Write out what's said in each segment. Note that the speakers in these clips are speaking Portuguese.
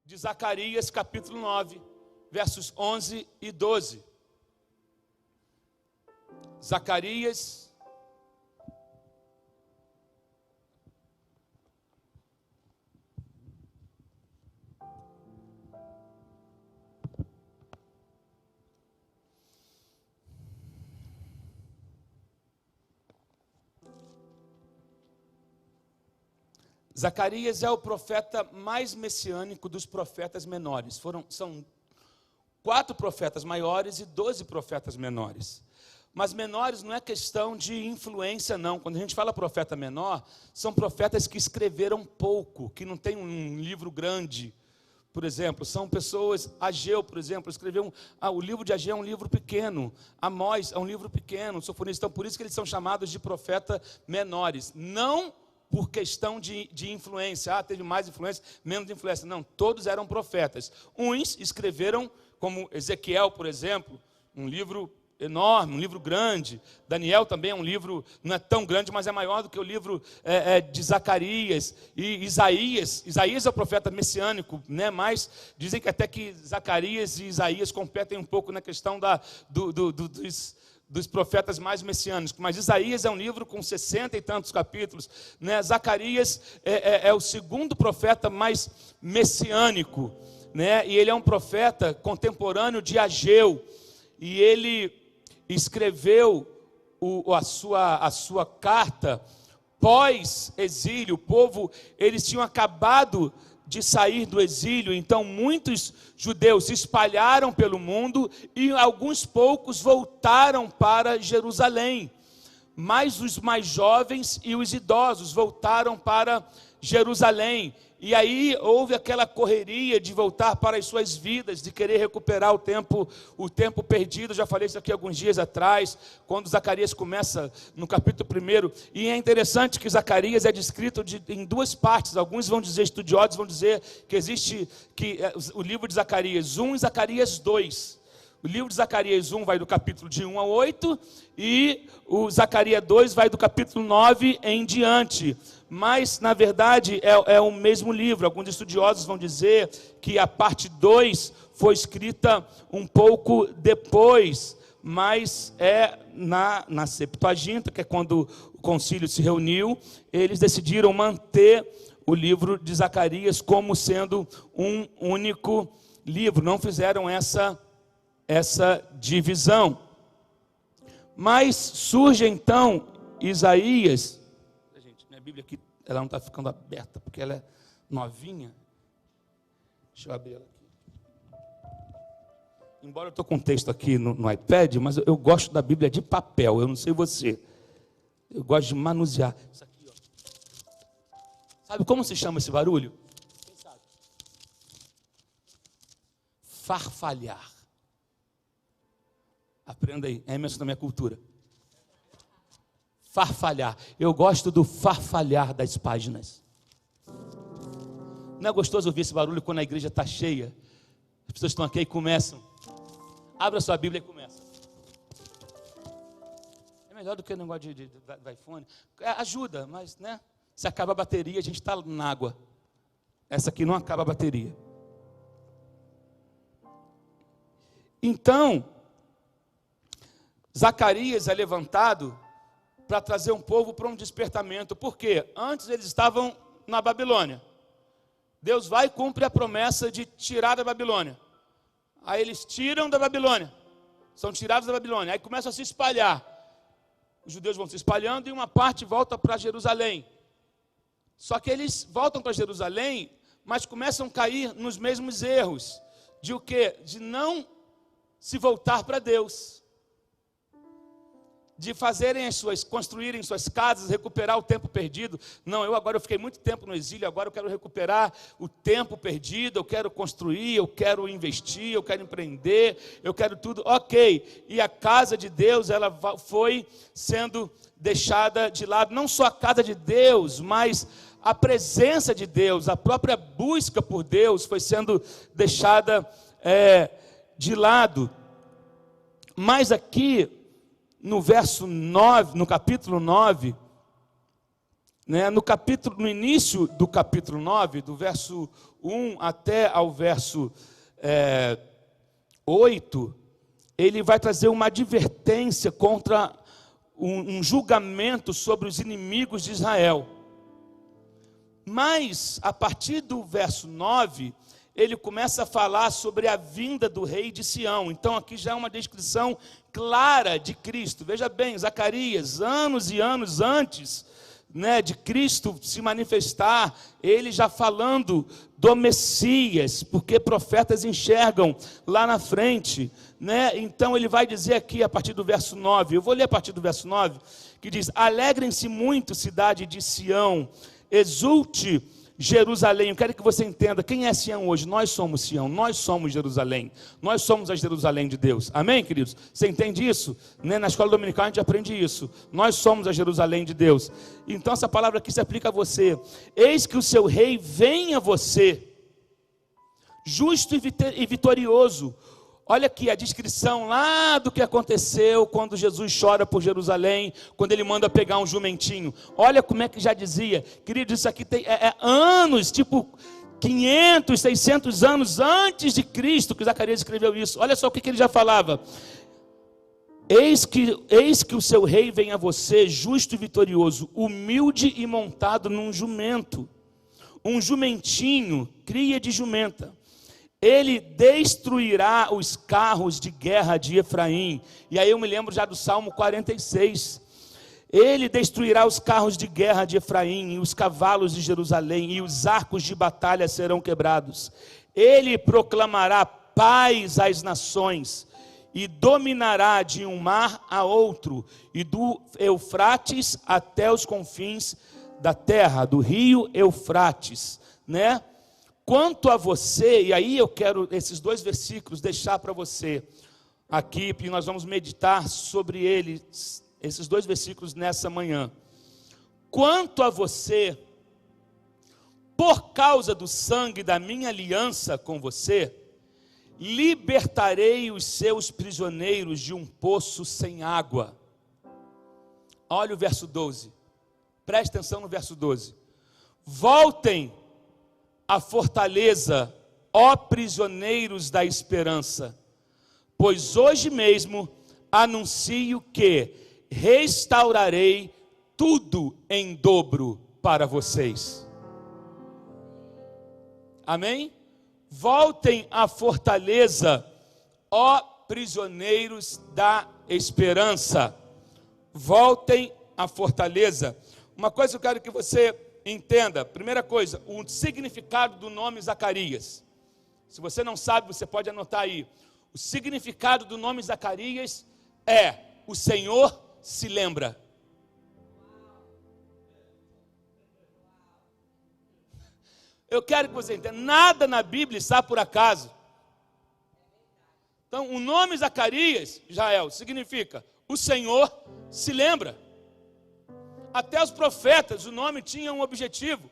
de Zacarias, capítulo 9, versos 11 e 12. Zacarias, Zacarias é o profeta mais messiânico dos profetas menores. São 4 profetas maiores e 12 profetas menores. Mas menores não é questão de influência, não. Quando a gente fala profeta menor, são profetas que escreveram pouco, que não tem um livro grande. Por exemplo, são pessoas, Ageu, por exemplo, escreveu o livro de Ageu é um livro pequeno, Amós é um livro pequeno, Sofonias. Então, por isso que eles são chamados de profeta menores. Não por questão de influência, teve mais influência, menos influência. Não, todos eram profetas. Uns escreveram, como Ezequiel, por exemplo, um livro enorme, um livro grande. Daniel também é um livro, não é tão grande, mas é maior do que o livro de Zacarias. E Isaías é o profeta messiânico, né? Mas dizem que até que Zacarias e Isaías competem um pouco na questão dos profetas mais messiânicos. Mas Isaías é um livro com 60 e tantos capítulos, né? Zacarias é o segundo profeta mais messiânico, né? E ele é um profeta contemporâneo de Ageu, e ele escreveu a sua carta pós-exílio. O povo, eles tinham acabado de sair do exílio, então muitos judeus se espalharam pelo mundo e alguns poucos voltaram para Jerusalém. Mas os mais jovens e os idosos voltaram para Jerusalém. E aí houve aquela correria de voltar para as suas vidas, de querer recuperar o tempo perdido. Já falei isso aqui alguns dias atrás, quando Zacarias começa no capítulo 1. E é interessante que Zacarias é descrito em 2 partes. Alguns vão dizer, estudiosos vão dizer que existe o livro de Zacarias 1 e Zacarias 2. O livro de Zacarias 1 vai do capítulo de 1 a 8 e o Zacarias 2 vai do capítulo 9 em diante. Mas, na verdade, é o mesmo livro. Alguns estudiosos vão dizer que a parte 2 foi escrita um pouco depois, mas na Septuaginta, que é quando o concílio se reuniu, eles decidiram manter o livro de Zacarias como sendo um único livro. Não fizeram essa divisão. Mas surge então Isaías. Gente, minha Bíblia aqui, ela não está ficando aberta porque ela é novinha. Deixa eu abrir ela aqui. Embora eu estou com texto aqui no iPad, mas eu gosto da Bíblia de papel. Eu não sei você. Eu gosto de manusear. Isso aqui, ó. Sabe como se chama esse barulho? Quem sabe? Farfalhar. Aprenda aí, é imenso da minha cultura. Farfalhar. Eu gosto do farfalhar das páginas. Não é gostoso ouvir esse barulho quando a igreja está cheia? As pessoas estão aqui e começam. Abra sua Bíblia e começa. É melhor do que o negócio do iPhone. Ajuda, mas, né? Se acaba a bateria, a gente está na água. Essa aqui não acaba a bateria. Então, Zacarias é levantado para trazer um povo para um despertamento. Por quê? Antes eles estavam na Babilônia. Deus vai e cumpre a promessa de tirar da Babilônia. Aí eles tiram da Babilônia. São tirados da Babilônia. Aí começam a se espalhar. Os judeus vão se espalhando e uma parte volta para Jerusalém. Só que eles voltam para Jerusalém, mas começam a cair nos mesmos erros. De o quê? De não se voltar para Deus. De construírem suas casas, recuperar o tempo perdido. Não, eu fiquei muito tempo no exílio, agora eu quero recuperar o tempo perdido, eu quero construir, eu quero investir, eu quero empreender, eu quero tudo. Ok, e a casa de Deus, ela foi sendo deixada de lado. Não só a casa de Deus, mas a presença de Deus, a própria busca por Deus foi sendo deixada de lado. Mas aqui, no verso 9, no capítulo 9, né, no início do capítulo 9, do verso 1 até ao verso 8, ele vai trazer uma advertência contra um julgamento sobre os inimigos de Israel. Mas, a partir do verso 9, ele começa a falar sobre a vinda do rei de Sião. Então aqui já é uma descrição clara de Cristo. Veja bem, Zacarias, anos e anos antes, de Cristo se manifestar, ele já falando do Messias, porque profetas enxergam lá na frente, Então ele vai dizer aqui a partir do verso 9, eu vou ler a partir do verso 9, que diz: alegrem-se muito, cidade de Sião, exulte Jerusalém. Eu quero que você entenda, quem é Sião hoje? Nós somos Sião, nós somos Jerusalém, nós somos a Jerusalém de Deus, amém, queridos? Você entende isso? Na escola dominical a gente aprende isso, nós somos a Jerusalém de Deus. Então essa palavra aqui se aplica a você. Eis que o seu rei vem a você, justo e vitorioso. Olha aqui a descrição lá do que aconteceu quando Jesus chora por Jerusalém, quando ele manda pegar um jumentinho. Olha como é que já dizia, querido, isso aqui tem anos, tipo 500, 600 anos antes de Cristo que Zacarias escreveu isso. Olha só o que ele já falava: eis que o seu rei vem a você, justo e vitorioso, humilde e montado num jumento, um jumentinho, cria de jumenta. Ele destruirá os carros de guerra de Efraim. E aí eu me lembro já do Salmo 46. Ele destruirá os carros de guerra de Efraim, e os cavalos de Jerusalém, e os arcos de batalha serão quebrados. Ele proclamará paz às nações, e dominará de um mar a outro, e do Eufrates até os confins da terra, do rio Eufrates, Quanto a você, e aí eu quero esses 2 versículos deixar para você aqui, e nós vamos meditar sobre eles, esses 2 versículos nessa manhã. Quanto a você, por causa do sangue da minha aliança com você, libertarei os seus prisioneiros de um poço sem água. Olha o verso 12, preste atenção no verso 12. Voltem a fortaleza, ó prisioneiros da esperança, pois hoje mesmo anuncio que restaurarei tudo em dobro para vocês. Amém? Voltem à fortaleza, ó prisioneiros da esperança. Voltem à fortaleza. Uma coisa eu quero que você entenda. Primeira coisa, o significado do nome Zacarias. Se você não sabe, você pode anotar aí. O significado do nome Zacarias é: o Senhor se lembra. Eu quero que você entenda, nada na Bíblia está por acaso. Então, o nome Zacarias, Israel, significa: o Senhor se lembra. Até os profetas, o nome tinha um objetivo.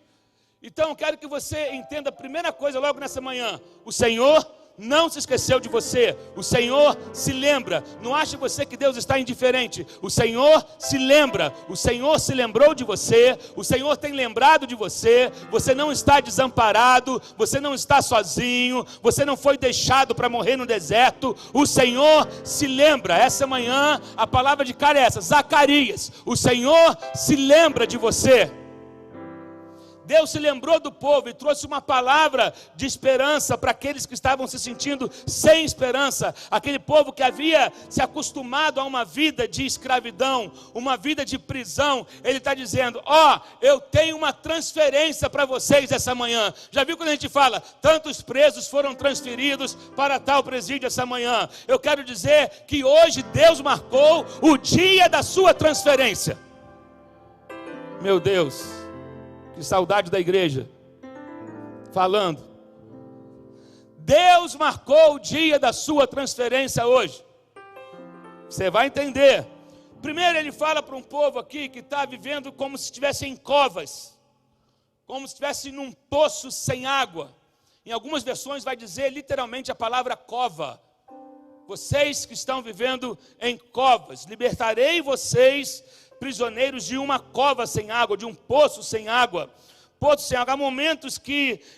Então, eu quero que você entenda a primeira coisa logo nessa manhã: o Senhor não se esqueceu de você, o Senhor se lembra. Não ache você que Deus está indiferente. O Senhor se lembra, o Senhor se lembrou de você, o Senhor tem lembrado de você. Você não está desamparado, você não está sozinho, você não foi deixado para morrer no deserto. O Senhor se lembra. Essa manhã a palavra de cara é essa: Zacarias, o Senhor se lembra de você. Deus se lembrou do povo e trouxe uma palavra de esperança para aqueles que estavam se sentindo sem esperança. Aquele povo que havia se acostumado a uma vida de escravidão, uma vida de prisão. Ele está dizendo: eu tenho uma transferência para vocês essa manhã. Já viu quando a gente fala, tantos presos foram transferidos para tal presídio essa manhã? Eu quero dizer que hoje Deus marcou o dia da sua transferência. Meu Deus, que saudade da igreja falando. Deus marcou o dia da sua transferência hoje. Você vai entender. Primeiro ele fala para um povo aqui que está vivendo como se estivesse em covas, como se estivesse num poço sem água. Em algumas versões vai dizer literalmente a palavra cova. Vocês que estão vivendo em covas, libertarei vocês, prisioneiros de uma cova sem água, de um poço sem água. poço sem água. Há momentos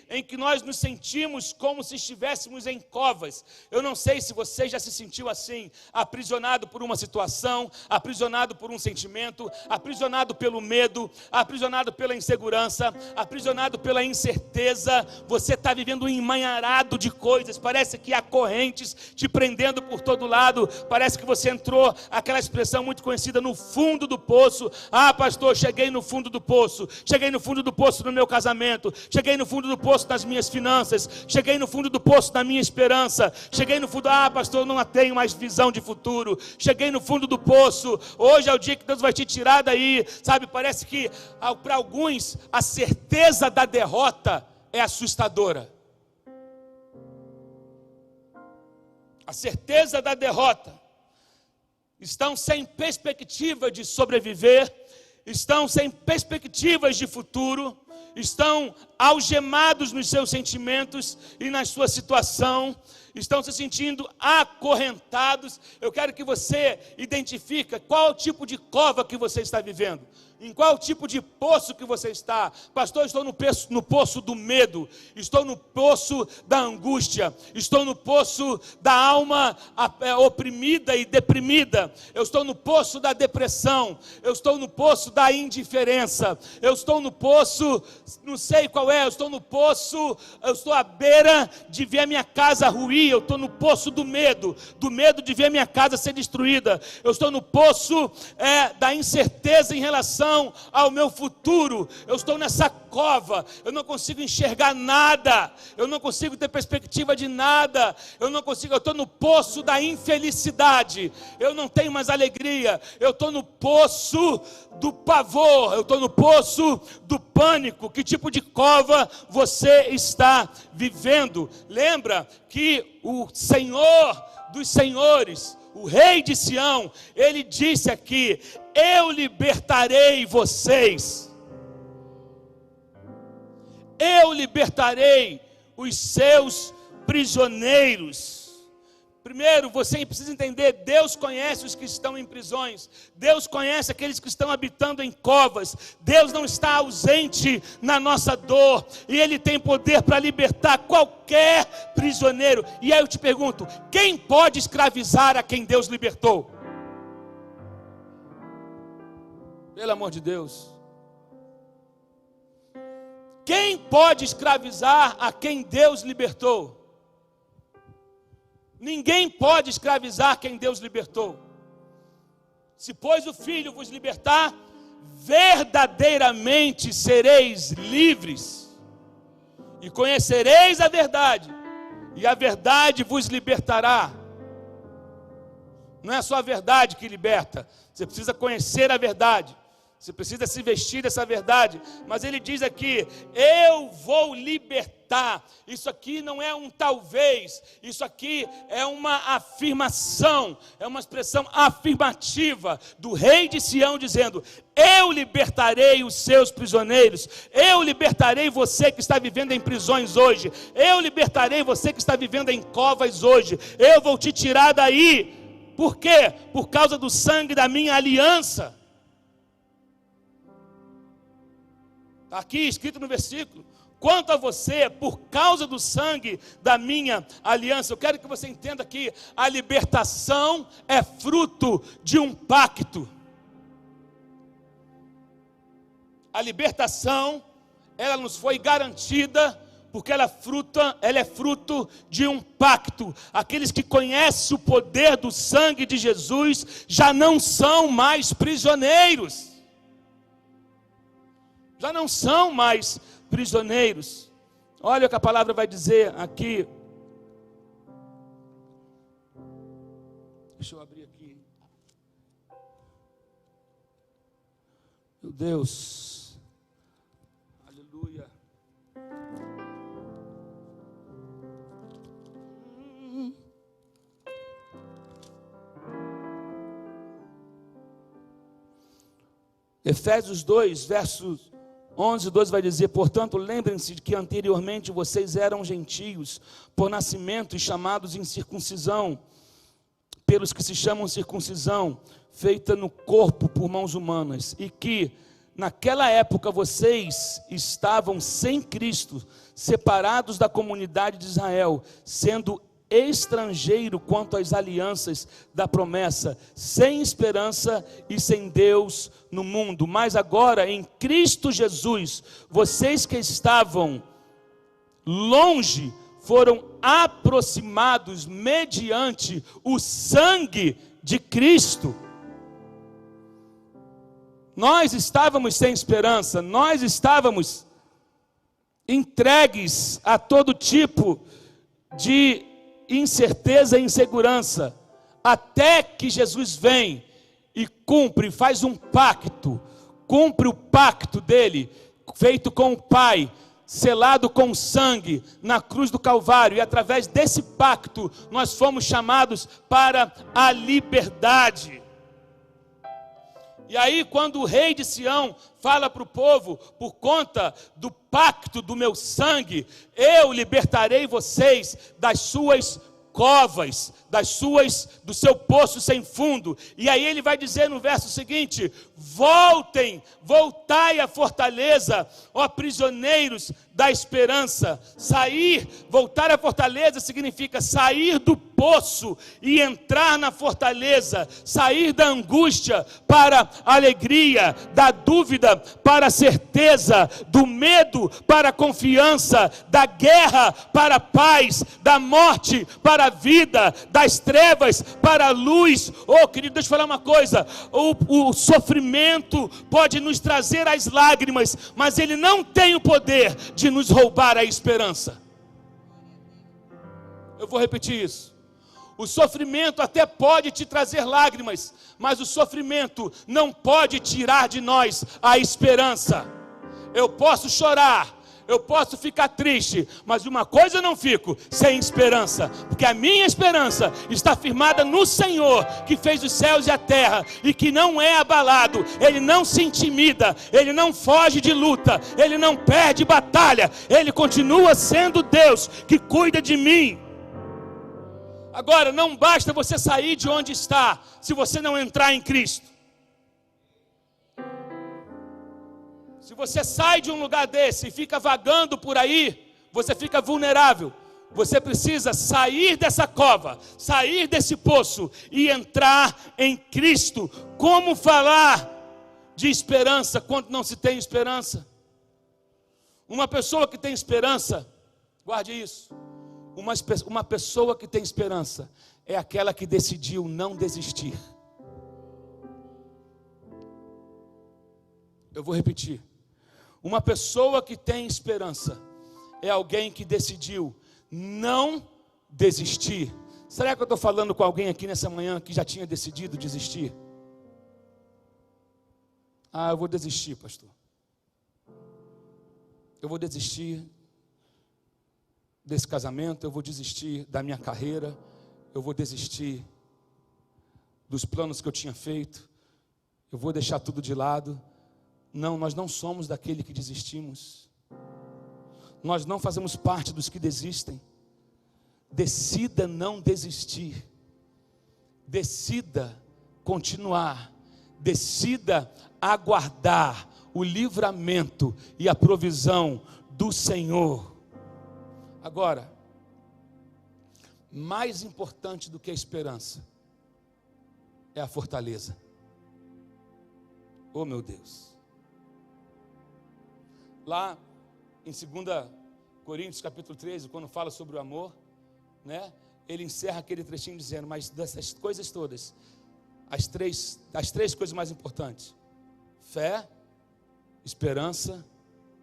em que nós nos sentimos como se estivéssemos em covas. Eu não sei se você já se sentiu assim, aprisionado por uma situação, aprisionado por um sentimento, aprisionado pelo medo, aprisionado pela insegurança, aprisionado pela incerteza. Você está vivendo um emaranhado de coisas, parece que há correntes te prendendo por todo lado, parece que você entrou, aquela expressão muito conhecida, no fundo do poço. Ah, pastor, cheguei no fundo do poço, cheguei no fundo do poço no meu casamento, cheguei no fundo do poço nas minhas finanças, cheguei no fundo do poço na minha esperança, cheguei no fundo, pastor, eu não tenho mais visão de futuro, cheguei no fundo do poço. Hoje é o dia que Deus vai te tirar daí, sabe? Parece que para alguns a certeza da derrota é assustadora. A certeza da derrota. Estão sem perspectiva de sobreviver, estão sem perspectivas de futuro, estão algemados nos seus sentimentos e na sua situação, estão se sentindo acorrentados. Eu quero que você identifique qual tipo de cova que você está vivendo. Em qual tipo de poço que você está? Pastor, estou no poço do medo, estou no poço da angústia, estou no poço da alma oprimida e deprimida, eu estou no poço da depressão, eu estou no poço da indiferença, eu estou no poço, não sei qual é, eu estou no poço, eu estou à beira de ver a minha casa ruir, eu estou no poço do medo de ver a minha casa ser destruída, eu estou no poço da incerteza em relação ao meu futuro. Eu estou nessa cova, eu não consigo enxergar nada, eu não consigo ter perspectiva de nada, eu estou no poço da infelicidade, eu não tenho mais alegria, eu estou no poço do pavor, eu estou no poço do pânico. Que tipo de cova você está vivendo? Lembra que o Senhor dos senhores, o rei de Sião, ele disse aqui: eu libertarei vocês, eu libertarei os seus prisioneiros. Primeiro, você precisa entender, Deus conhece os que estão em prisões, Deus conhece aqueles que estão habitando em covas, Deus não está ausente na nossa dor, e Ele tem poder para libertar qualquer prisioneiro. E aí eu te pergunto, quem pode escravizar a quem Deus libertou? Pelo amor de Deus, quem pode escravizar a quem Deus libertou? Ninguém pode escravizar quem Deus libertou. Se pois o Filho vos libertar, verdadeiramente sereis livres, e conhecereis a verdade, e a verdade vos libertará. Não é só a verdade que liberta, você precisa conhecer a verdade, você precisa se vestir dessa verdade. Mas ele diz aqui: eu vou libertar. Isso aqui não é um talvez, isso aqui é uma afirmação, é uma expressão afirmativa do rei de Sião, dizendo: eu libertarei os seus prisioneiros, eu libertarei você que está vivendo em prisões hoje, eu libertarei você que está vivendo em covas hoje, eu vou te tirar daí. Por quê? Por causa do sangue da minha aliança. Está aqui escrito no versículo: quanto a você, por causa do sangue da minha aliança. Eu quero que você entenda que a libertação é fruto de um pacto. A libertação, ela nos foi garantida porque ela é fruto de um pacto. Aqueles que conhecem o poder do sangue de Jesus já não são mais prisioneiros. Já não são mais prisioneiros. Olha o que a palavra vai dizer aqui. Deixa eu abrir aqui. Meu Deus. Aleluia. Efésios 2, versos 11 e 12 vai dizer: portanto, lembrem-se de que anteriormente vocês eram gentios, por nascimento e chamados em circuncisão, pelos que se chamam circuncisão, feita no corpo por mãos humanas, e que naquela época vocês estavam sem Cristo, separados da comunidade de Israel, sendo estrangeiro quanto às alianças da promessa, sem esperança e sem Deus no mundo. Mas agora, em Cristo Jesus, vocês que estavam longe foram aproximados mediante o sangue de Cristo. Nós estávamos sem esperança, nós estávamos entregues a todo tipo de incerteza e insegurança, até que Jesus vem e cumpre, faz um pacto, cumpre o pacto dele, feito com o Pai, selado com sangue na cruz do Calvário, e através desse pacto nós fomos chamados para a liberdade. E aí, quando o rei de Sião fala para o povo, por conta do pacto do meu sangue, eu libertarei vocês das suas covas, do seu poço sem fundo. E aí ele vai dizer no verso seguinte: voltai à fortaleza, ó prisioneiros da esperança. Voltar à fortaleza significa sair do poço e entrar na fortaleza, sair da angústia para a alegria, da dúvida para a certeza, do medo para a confiança, da guerra para a paz, da morte para a vida, das trevas para a luz. Oh, querido, deixa eu falar uma coisa: o sofrimento pode nos trazer as lágrimas, mas ele não tem o poder de nos roubar a esperança. Eu vou repetir isso. O sofrimento até pode te trazer lágrimas, mas o sofrimento não pode tirar de nós a esperança. Eu posso chorar, eu posso ficar triste, mas uma coisa eu não fico: sem esperança, porque a minha esperança está firmada no Senhor, que fez os céus e a terra, e que não é abalado. Ele não se intimida, ele não foge de luta, ele não perde batalha, ele continua sendo Deus que cuida de mim. Agora, não basta você sair de onde está, se você não entrar em Cristo. Se você sai de um lugar desse e fica vagando por aí, você fica vulnerável. Você precisa sair dessa cova, sair desse poço e entrar em Cristo. Como falar de esperança quando não se tem esperança? Uma pessoa que tem esperança, guarde isso, uma pessoa que tem esperança é aquela que decidiu não desistir. Eu vou repetir. Uma pessoa que tem esperança é alguém que decidiu não desistir. Será que eu estou falando com alguém aqui nessa manhã que já tinha decidido desistir? Eu vou desistir, pastor. Eu vou desistir desse casamento, eu vou desistir da minha carreira, eu vou desistir dos planos que eu tinha feito, eu vou deixar tudo de lado. Não, nós não somos daquele que desistimos. Nós não fazemos parte dos que desistem. Decida não desistir. Decida continuar. Decida aguardar o livramento e a provisão do Senhor. Agora, mais importante do que a esperança é a fortaleza. Oh, meu Deus. Lá em 2 Coríntios capítulo 13, quando fala sobre o amor, né, ele encerra aquele trechinho dizendo: mas dessas coisas todas, as três coisas mais importantes: fé, esperança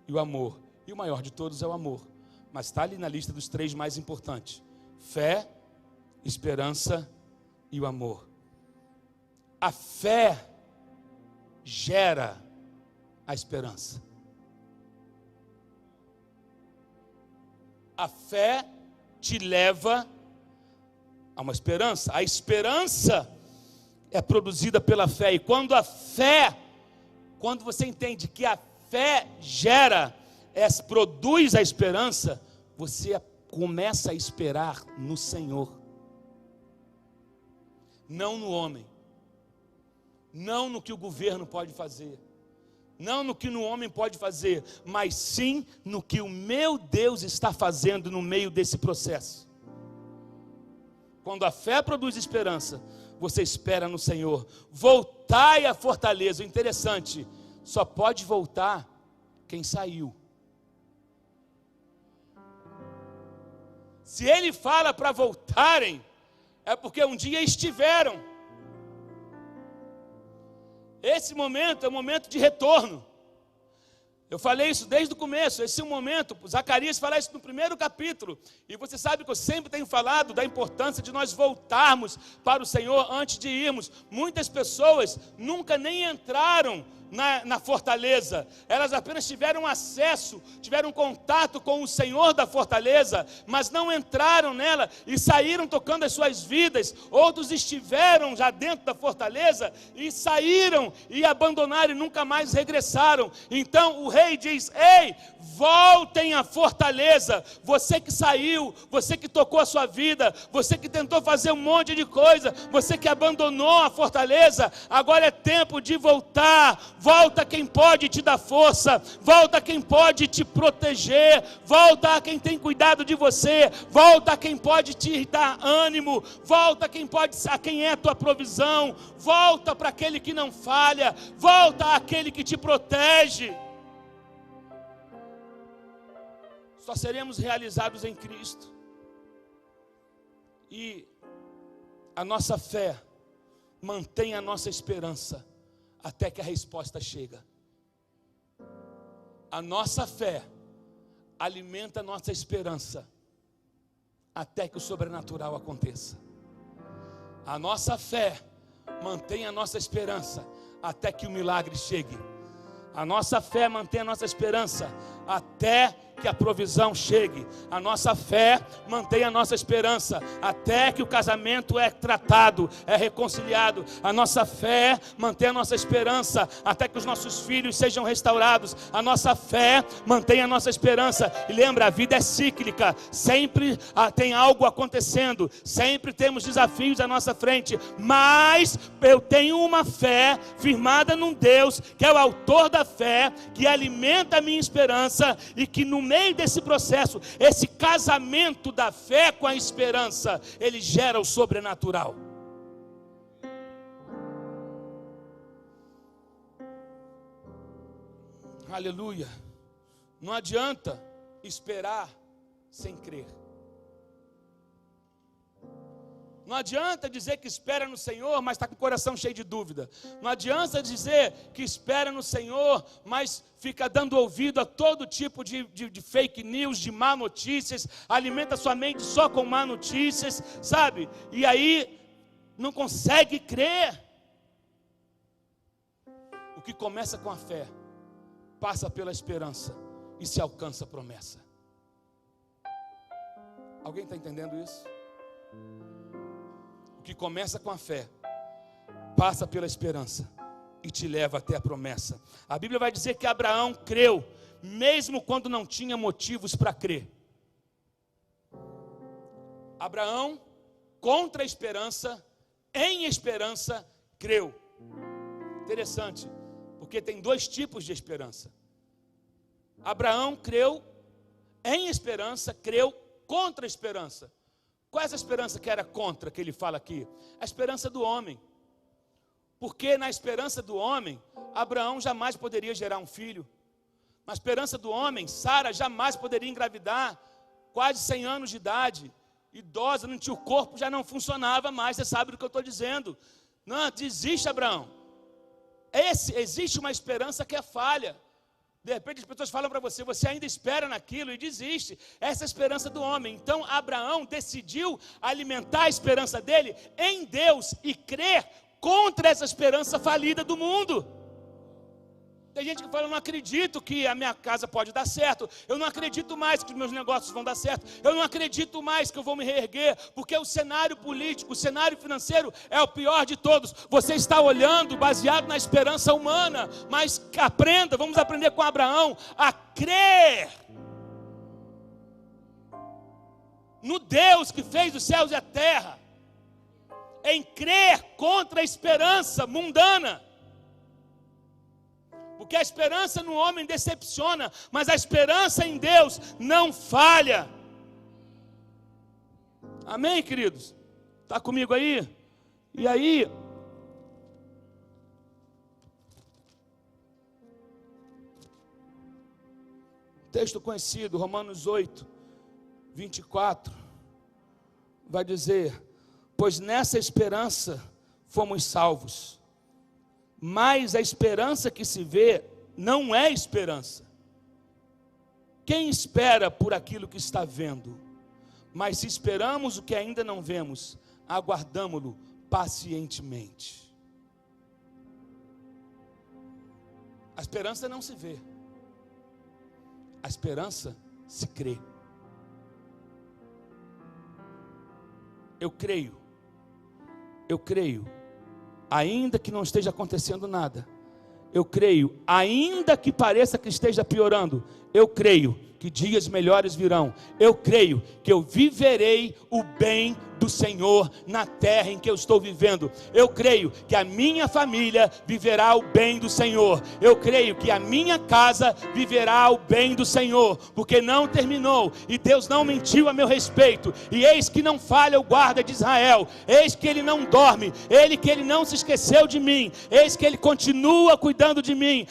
e o amor. E o maior de todos é o amor, mas está ali na lista dos 3 mais importantes: fé, esperança e o amor. A fé gera a esperança. A fé te leva a uma esperança. A esperança é produzida pela fé. E quando você entende que a fé produz a esperança, você começa a esperar no Senhor. Não no homem. Não no que o governo pode fazer. Não no que o homem pode fazer, mas sim no que o meu Deus está fazendo no meio desse processo. Quando a fé produz esperança, você espera no Senhor. Voltai à fortaleza. O interessante, só pode voltar quem saiu. Se ele fala para voltarem, é porque um dia estiveram. Esse momento é um momento de retorno. Eu falei isso desde o começo. Esse é um momento, Zacarias fala isso no primeiro capítulo. E você sabe que eu sempre tenho falado da importância de nós voltarmos para o Senhor antes de irmos. Muitas pessoas nunca nem entraram na fortaleza, elas apenas tiveram acesso, tiveram contato com o Senhor da fortaleza, mas não entraram nela e saíram tocando as suas vidas. Outros estiveram já dentro da fortaleza e saíram e abandonaram e nunca mais regressaram. Então o rei diz: ei, voltem à fortaleza. Você que saiu, você que tocou a sua vida, você que tentou fazer um monte de coisa, você que abandonou a fortaleza, agora é tempo de voltar. Volta quem pode te dar força, volta quem pode te proteger, volta a quem tem cuidado de você, volta a quem pode te dar ânimo, volta a quem é a tua provisão, volta para aquele que não falha, volta àquele que te protege. Só seremos realizados em Cristo. E a nossa fé mantém a nossa esperança até que a resposta chega. A nossa fé alimenta a nossa esperança até que o sobrenatural aconteça. A nossa fé mantém a nossa esperança até que o milagre chegue. A nossa fé mantém a nossa esperança até que a provisão chegue. A nossa fé mantém a nossa esperança até que o casamento é tratado, é reconciliado. A nossa fé mantém a nossa esperança até que os nossos filhos sejam restaurados. A nossa fé mantém a nossa esperança. E lembra, a vida é cíclica, sempre tem algo acontecendo, sempre temos desafios à nossa frente, mas eu tenho uma fé firmada num Deus que é o autor da fé, que alimenta a minha esperança e que no meio desse processo, esse casamento da fé com a esperança, ele gera o sobrenatural. Aleluia. Não adianta esperar sem crer. Não adianta dizer que espera no Senhor, mas está com o coração cheio de dúvida. Não adianta dizer que espera no Senhor, mas fica dando ouvido a todo tipo de fake news, de má notícias, alimenta sua mente só com má notícias, sabe? E aí não consegue crer. O que começa com a fé, passa pela esperança e se alcança a promessa. Alguém está entendendo isso? Que começa com a fé, passa pela esperança e te leva até a promessa. A Bíblia vai dizer que Abraão creu, mesmo quando não tinha motivos para crer. Abraão, contra a esperança, em esperança, creu. Interessante, porque tem dois tipos de esperança. Abraão creu em esperança, creu contra a esperança. Qual é essa esperança que era contra, que ele fala aqui? A esperança do homem. Porque na esperança do homem, Abraão jamais poderia gerar um filho. Na esperança do homem, Sara jamais poderia engravidar, quase 100 anos de idade, idosa, não tinha o corpo, já não funcionava mais, você sabe do que eu estou dizendo. Não, desiste, Abraão. Existe uma esperança que é falha. De repente as pessoas falam para você, você ainda espera naquilo e desiste. Essa é a esperança do homem. Então Abraão decidiu alimentar a esperança dele em Deus e crer contra essa esperança falida do mundo. Tem gente que fala, eu não acredito que a minha casa pode dar certo, eu não acredito mais que os meus negócios vão dar certo, eu não acredito mais que eu vou me reerguer, porque o cenário político, o cenário financeiro é o pior de todos. Você está olhando baseado na esperança humana, mas vamos aprender com Abraão a crer no Deus que fez os céus e a terra, em crer contra a esperança mundana. Porque a esperança no homem decepciona, mas a esperança em Deus não falha. Amém, queridos? Está comigo aí? E aí, texto conhecido, Romanos 8, 24, vai dizer: pois nessa esperança fomos salvos. Mas a esperança que se vê não é esperança. Quem espera por aquilo que está vendo? Mas se esperamos o que ainda não vemos, aguardamo-lo pacientemente. A esperança não se vê. A esperança se crê. Eu creio, ainda que não esteja acontecendo nada, eu creio, ainda que pareça que esteja piorando, eu creio que dias melhores virão, eu creio que eu viverei o bem do Senhor na terra em que eu estou vivendo, eu creio que a minha família viverá o bem do Senhor, eu creio que a minha casa viverá o bem do Senhor, porque não terminou, e Deus não mentiu a meu respeito, e eis que não falha o guarda de Israel, eis que Ele não dorme, que Ele não se esqueceu de mim, eis que Ele continua cuidando de mim.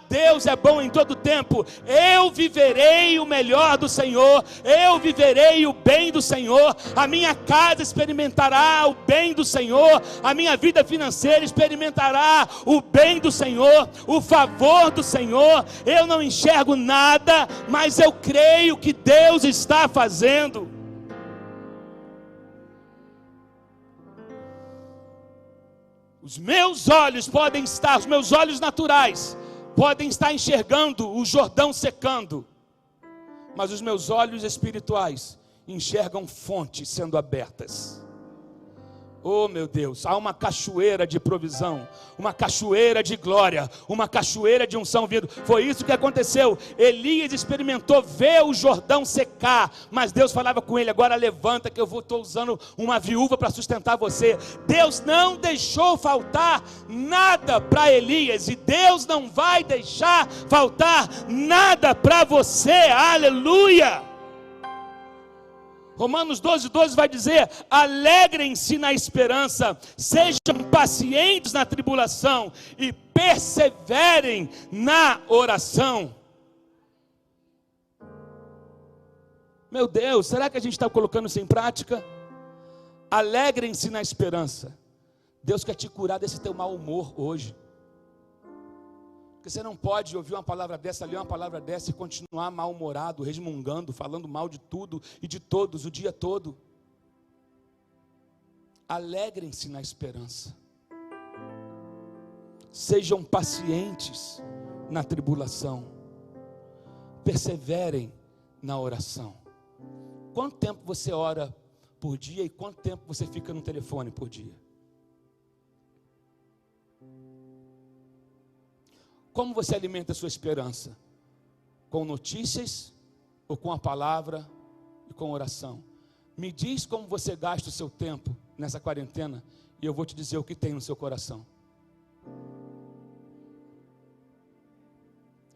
Deus é bom em todo tempo. Eu viverei o melhor do Senhor, eu viverei o bem do Senhor, a minha casa experimentará o bem do Senhor, a minha vida financeira experimentará o bem do Senhor, o favor do Senhor. Eu não enxergo nada, mas eu creio que Deus está fazendo. Os meus olhos os meus olhos naturais podem estar enxergando o Jordão secando, mas os meus olhos espirituais enxergam fontes sendo abertas. Oh meu Deus, há uma cachoeira de provisão, uma cachoeira de glória, uma cachoeira de unção vindo. Foi isso que aconteceu. Elias experimentou ver o Jordão secar, mas Deus falava com ele: agora levanta que eu estou usando uma viúva para sustentar você. Deus não deixou faltar nada para Elias, e Deus não vai deixar faltar nada para você. Aleluia! Romanos 12:12 vai dizer: alegrem-se na esperança, sejam pacientes na tribulação e perseverem na oração. Meu Deus, será que a gente está colocando isso em prática? Alegrem-se na esperança. Deus quer te curar desse teu mau humor hoje. Porque você não pode ouvir uma palavra dessa, ler uma palavra dessa e continuar mal-humorado, resmungando, falando mal de tudo e de todos o dia todo. Alegrem-se na esperança. Sejam pacientes na tribulação. Perseverem na oração. Quanto tempo você ora por dia e quanto tempo você fica no telefone por dia? Como você alimenta a sua esperança? Com notícias ou com a palavra e com oração? Me diz como você gasta o seu tempo nessa quarentena e eu vou te dizer o que tem no seu coração.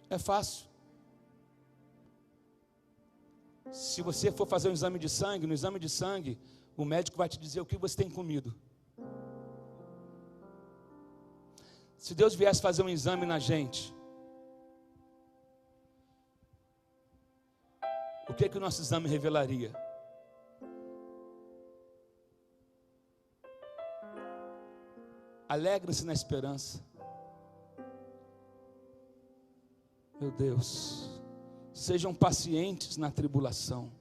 É fácil. Se você for fazer um exame de sangue, no exame de sangue, o médico vai te dizer o que você tem comido. Se Deus viesse fazer um exame na gente, o que o nosso exame revelaria? Alegrem-se na esperança. Meu Deus, sejam pacientes na tribulação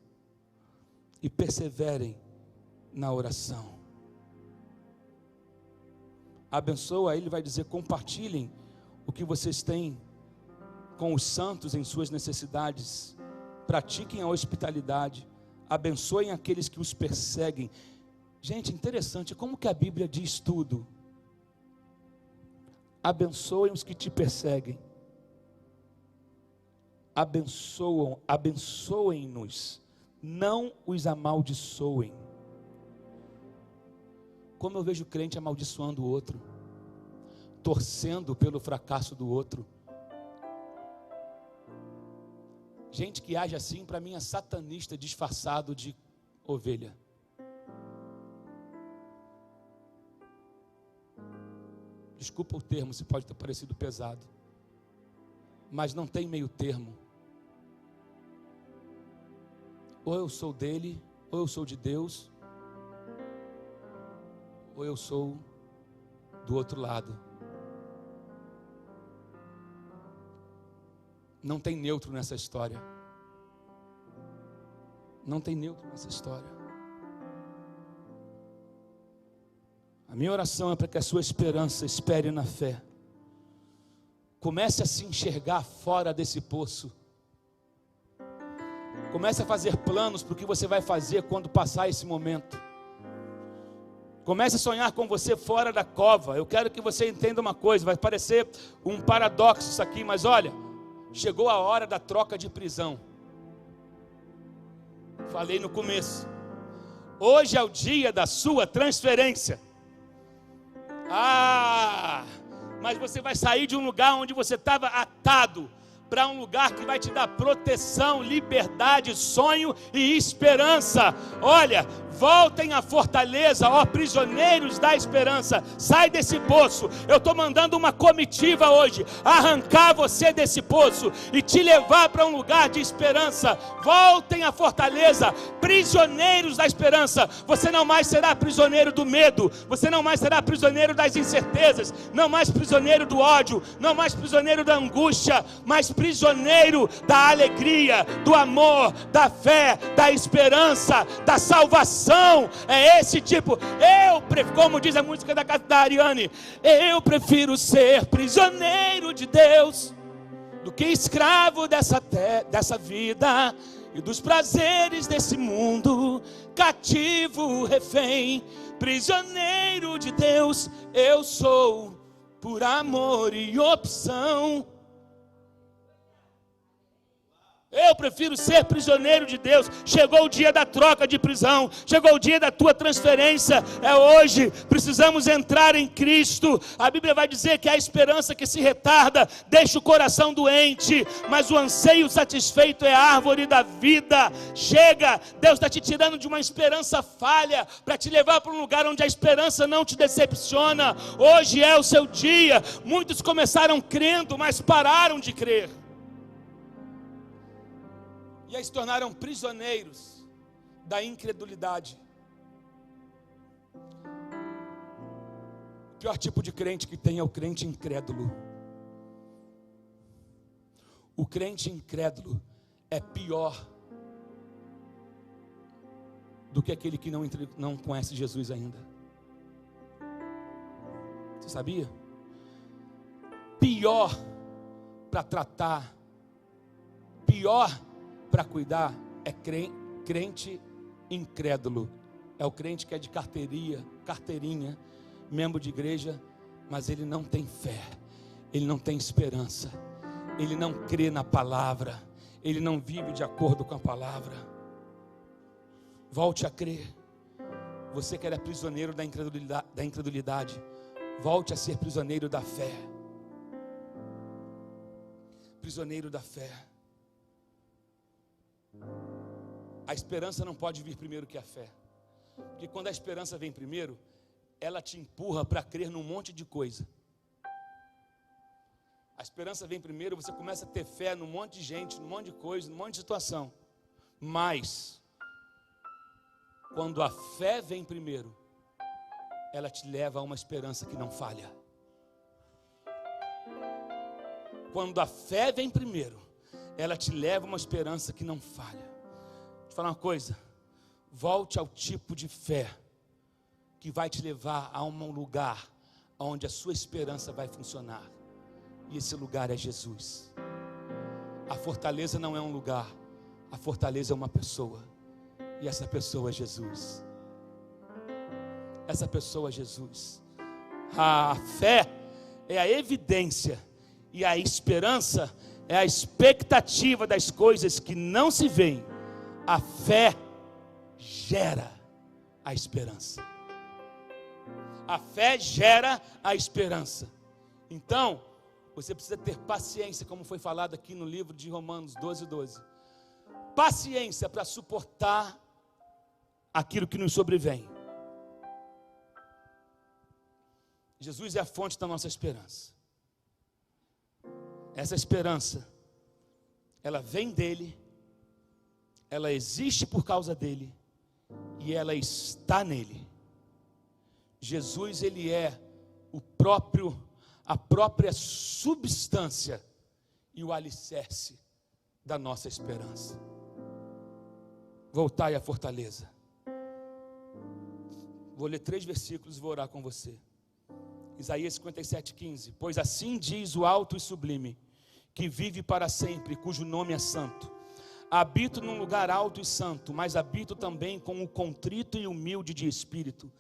e perseverem na oração. Abençoa, aí ele vai dizer: compartilhem o que vocês têm com os santos em suas necessidades, pratiquem a hospitalidade, abençoem aqueles que os perseguem. Gente, interessante, como que a Bíblia diz tudo? Abençoem os que te perseguem, abençoem-nos, não os amaldiçoem. Como eu vejo crente amaldiçoando o outro, torcendo pelo fracasso do outro, Gente que age assim, para mim, é satanista disfarçado de ovelha. Desculpa o termo, se pode ter parecido pesado, mas não tem meio termo. Ou eu sou dele, ou eu sou de Deus, ou eu sou do outro lado. Não tem neutro nessa história. Não tem neutro nessa história. A minha oração é para que a sua esperança espere na fé. Comece a se enxergar fora desse poço. Comece a fazer planos para o que você vai fazer quando passar esse momento. Comece a sonhar com você fora da cova. Eu quero que você entenda uma coisa. Vai parecer um paradoxo isso aqui, mas olha, chegou a hora da troca de prisão. Falei no começo. Hoje é o dia da sua transferência. Mas você vai sair de um lugar onde você estava atado para um lugar que vai te dar proteção, liberdade, sonho e esperança. Olha, voltem à fortaleza, ó prisioneiros da esperança. Sai desse poço. Eu estou mandando uma comitiva hoje, arrancar você desse poço e te levar para um lugar de esperança. Voltem à fortaleza, prisioneiros da esperança. Você não mais será prisioneiro do medo, você não mais será prisioneiro das incertezas, não mais prisioneiro do ódio, não mais prisioneiro da angústia, mas prisioneiro da alegria, do amor, da fé, da esperança, da salvação. É esse tipo. Como diz a música da Ariane, eu prefiro ser prisioneiro de Deus do que escravo dessa vida e dos prazeres desse mundo, cativo, refém. Prisioneiro de Deus eu sou, por amor e opção. Eu prefiro ser prisioneiro de Deus. Chegou o dia da troca de prisão, chegou o dia da tua transferência. É hoje. Precisamos entrar em Cristo. A Bíblia vai dizer que a esperança que se retarda deixa o coração doente, mas o anseio satisfeito é a árvore da vida. Chega. Deus está te tirando de uma esperança falha para te levar para um lugar onde a esperança não te decepciona. Hoje é o seu dia. Muitos começaram crendo, mas pararam de crer. E aí se tornaram prisioneiros da incredulidade. O pior tipo de crente que tem é o crente incrédulo. O crente incrédulo é pior do que aquele que não conhece Jesus ainda. Você sabia? Pior para tratar, pior para cuidar é crente incrédulo. É o crente que é de carteirinha, membro de igreja, mas ele não tem fé, ele não tem esperança, ele não crê na palavra, ele não vive de acordo com a palavra. Volte a crer. Você que era prisioneiro da incredulidade, volte a ser prisioneiro da fé. Prisioneiro da fé. A esperança não pode vir primeiro que a fé, porque quando a esperança vem primeiro, ela te empurra para crer num monte de coisa. A esperança vem primeiro, você começa a ter fé num monte de gente, num monte de coisa, num monte de situação. Mas quando a fé vem primeiro, ela te leva a uma esperança que não falha. Quando a fé vem primeiro, ela te leva a uma esperança que não falha. Vou te falar uma coisa. Volte ao tipo de fé que vai te levar a um lugar onde a sua esperança vai funcionar. E esse lugar é Jesus. A fortaleza não é um lugar. A fortaleza é uma pessoa. E essa pessoa é Jesus. Essa pessoa é Jesus. A fé é a evidência. E a esperança é a expectativa das coisas que não se veem. A fé gera a esperança. A fé gera a esperança. Então, você precisa ter paciência, como foi falado aqui no livro de Romanos 12:12. paciência para suportar aquilo que nos sobrevém. Jesus é a fonte da nossa esperança. Essa esperança, ela vem dele, ela existe por causa dele e ela está nele. Jesus, ele é a própria substância e o alicerce da nossa esperança. Voltai à fortaleza. Vou ler 3 versículos e vou orar com você. Isaías 57:15. Pois assim diz o alto e sublime, que vive para sempre, cujo nome é santo. Habito num lugar alto e santo, mas habito também com o contrito e humilde de espírito,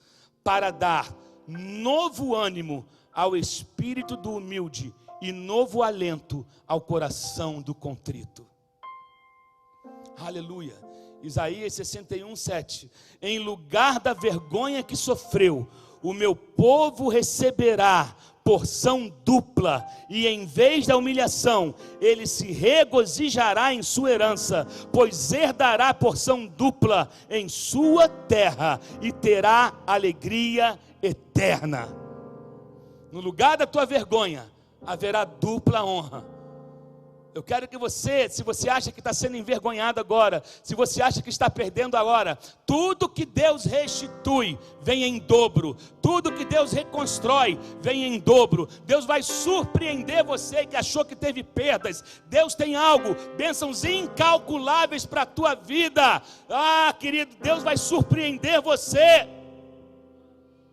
para dar novo ânimo ao espírito do humilde e novo alento ao coração do contrito. Aleluia. Isaías 61:7. Em lugar da vergonha que sofreu, o meu povo receberá porção dupla, e em vez da humilhação, ele se regozijará em sua herança, pois herdará porção dupla em sua terra, e terá alegria eterna. No lugar da tua vergonha, haverá dupla honra. Eu quero que você, se você acha que está sendo envergonhado agora, se você acha que está perdendo agora, tudo que Deus restitui, vem em dobro. Tudo que Deus reconstrói, vem em dobro. Deus vai surpreender você que achou que teve perdas. Deus tem algo, bênçãos incalculáveis para a tua vida. Ah, querido, Deus vai surpreender você.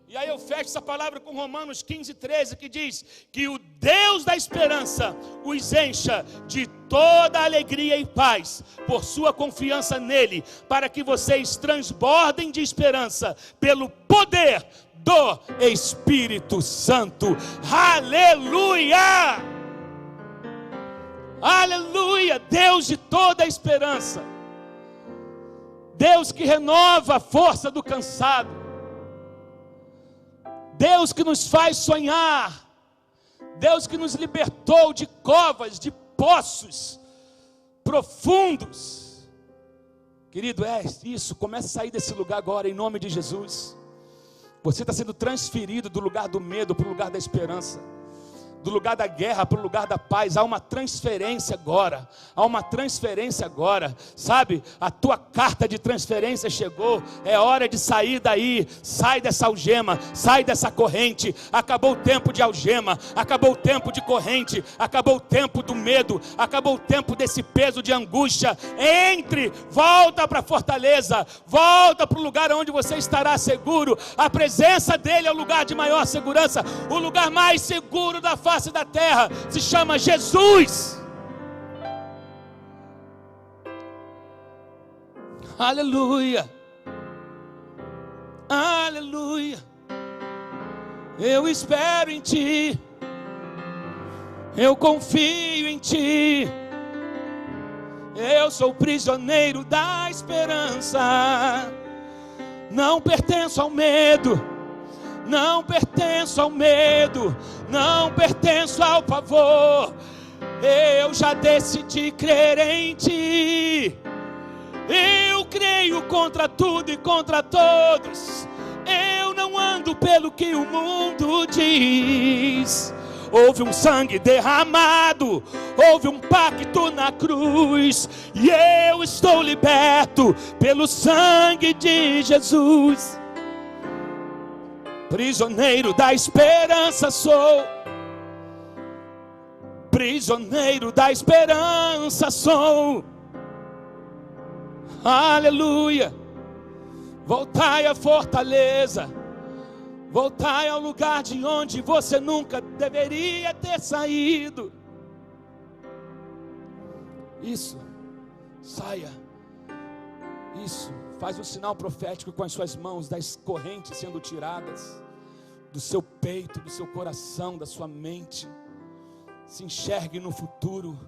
E aí eu fecho essa palavra com Romanos 15:13, que diz que o Deus da esperança os encha de toda alegria e paz, por sua confiança nele, para que vocês transbordem de esperança, pelo poder do Espírito Santo. Aleluia! Aleluia! Deus de toda a esperança, Deus que renova a força do cansado, Deus que nos faz sonhar, Deus que nos libertou de covas, de poços profundos. Querido, é isso, comece a sair desse lugar agora, em nome de Jesus. Você está sendo transferido do lugar do medo para o lugar da esperança, do lugar da guerra para o lugar da paz. Há uma transferência agora, sabe, a tua carta de transferência chegou, é hora de sair daí, sai dessa algema, sai dessa corrente, acabou o tempo de algema, acabou o tempo de corrente, acabou o tempo do medo, acabou o tempo desse peso de angústia. Volta para a fortaleza, volta para o lugar onde você estará seguro. A presença dele é o lugar de maior segurança, o lugar mais seguro da face da terra se chama Jesus. Aleluia, aleluia. Eu espero em ti, eu confio em ti, eu sou prisioneiro da esperança, não pertenço ao medo, não pertenço ao medo, não pertenço ao pavor. Eu já decidi crer em ti. Eu creio contra tudo e contra todos. Eu não ando pelo que o mundo diz. Houve um sangue derramado, houve um pacto na cruz, e eu estou liberto pelo sangue de Jesus. Prisioneiro da esperança sou, prisioneiro da esperança sou. Aleluia. Voltai à fortaleza, voltai ao lugar de onde você nunca deveria ter saído. Isso, saia. Isso, faz um sinal profético com as suas mãos, das correntes sendo tiradas do seu peito, do seu coração, da sua mente. Se enxergue no futuro,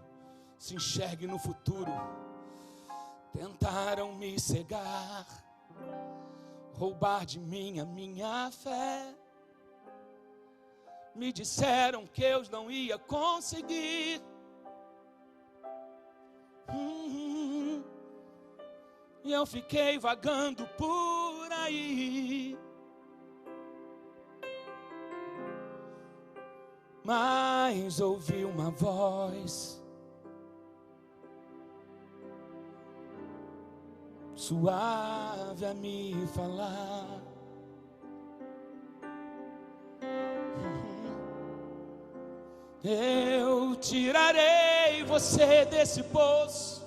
se enxergue no futuro. Tentaram me cegar, roubar de mim a minha fé. Me disseram que eu não ia conseguir. e eu fiquei vagando por aí. Mas ouvi uma voz suave a me falar. Eu tirarei você desse poço,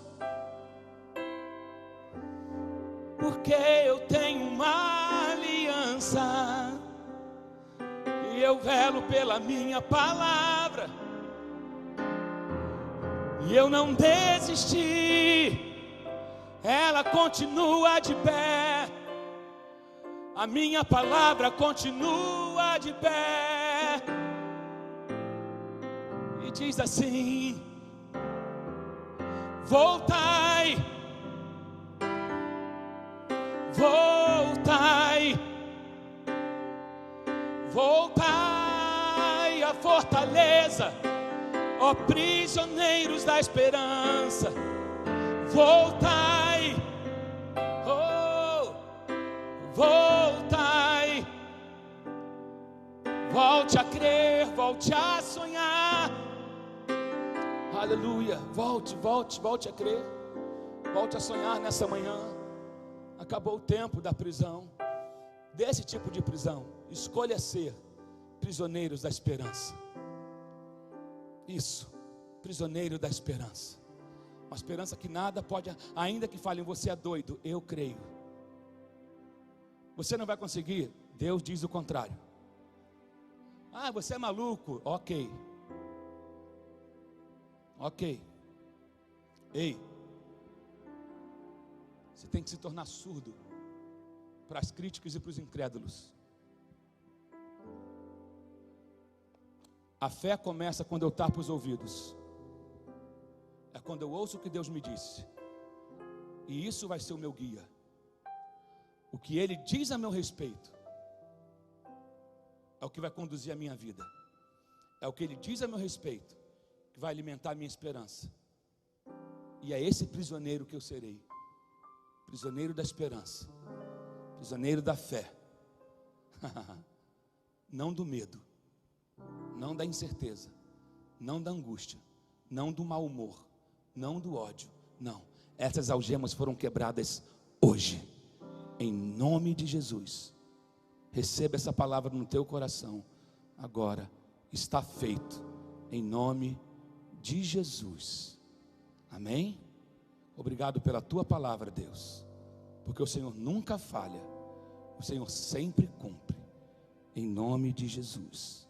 porque eu tenho uma aliança, e eu velo pela minha palavra, e eu não desisti, ela continua de pé, a minha palavra continua de pé. E diz assim: voltai, voltai, voltai à fortaleza, ó prisioneiros da esperança. Voltai, oh, voltai, volte a crer, volte a sonhar. Aleluia, volte a crer, volte a sonhar nessa manhã. Acabou o tempo da prisão, desse tipo de prisão. Escolha ser prisioneiros da esperança. Isso, prisioneiro da esperança. Uma esperança que nada pode, ainda que falem, você é doido, eu creio. Você não vai conseguir, Deus diz o contrário. Ah, você é maluco, ok. Ei, você tem que se tornar surdo para as críticas e para os incrédulos. A fé começa quando eu tapo os ouvidos. É quando eu ouço o que Deus me disse, e isso vai ser o meu guia. O que Ele diz a meu respeito é o que vai conduzir a minha vida. É o que Ele diz a meu respeito que vai alimentar a minha esperança. E é esse prisioneiro que eu serei. Prisioneiro da esperança, prisioneiro da fé. Não do medo, não da incerteza, não da angústia, não do mau humor, não do ódio, não. Essas algemas foram quebradas hoje, em nome de Jesus. Receba essa palavra no teu coração agora. Está feito, em nome de Jesus. Amém? Obrigado pela tua palavra, Deus, porque o Senhor nunca falha, o Senhor sempre cumpre, em nome de Jesus.